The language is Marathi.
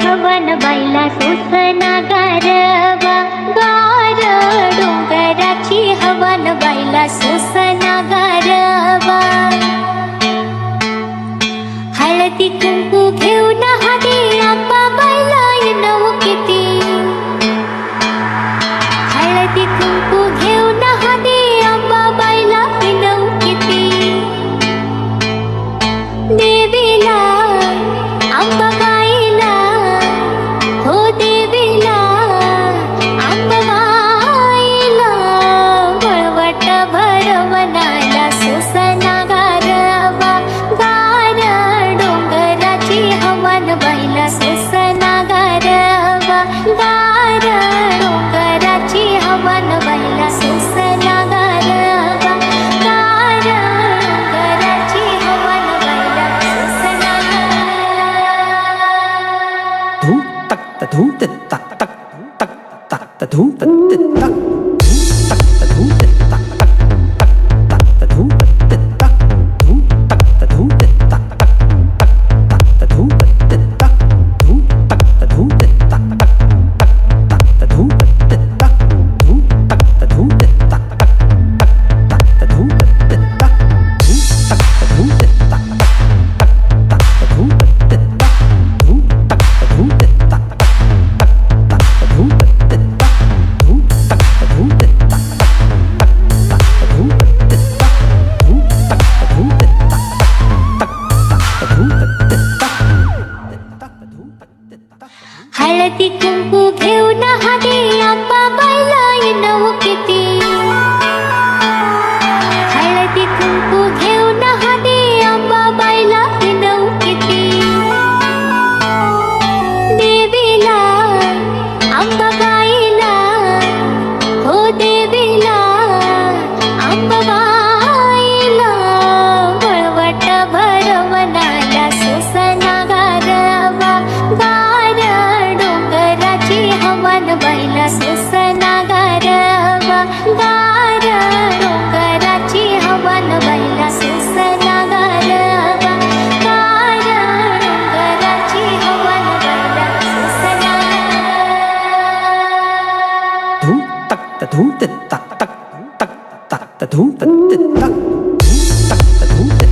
हवन बाईला सोसना गारवा गार डोंगराची हवन बाईला सोसना गारवा हळदी कुंकू घेऊन हाती आंबा बाईला येणं किती हळदी कुंकू घेऊन हाती आंबा बाईला येणं किती देवीला आंबा धूम तक तक तक तक तक धूम तक तक धूम तक तक तक धूम तक तक धूम तक धूम तक तक धूम तक तक धूम तक धूम तक तक धूम तक तक धूम तक धूम तक तक धूम तक तक धूम तक धूम तक हळदी कुंकू घेऊन हाती आंबा बाईला येणं किती हळदी कुंकू घेऊन हाती आंबा बाईला येणं किती देवीला आंबा बाईला हो देवीला आंबा बाईला वळवट भरवणाला सोसना गारवा गार डोंगराची हवन बाईला सोसना गारवा गार डोंगराची हवन बाईला सोसना गारवा गार डोंगराची हवन बाईला सोसना धूम तक धूम तक तक तक तक धूम तक तक धूम तक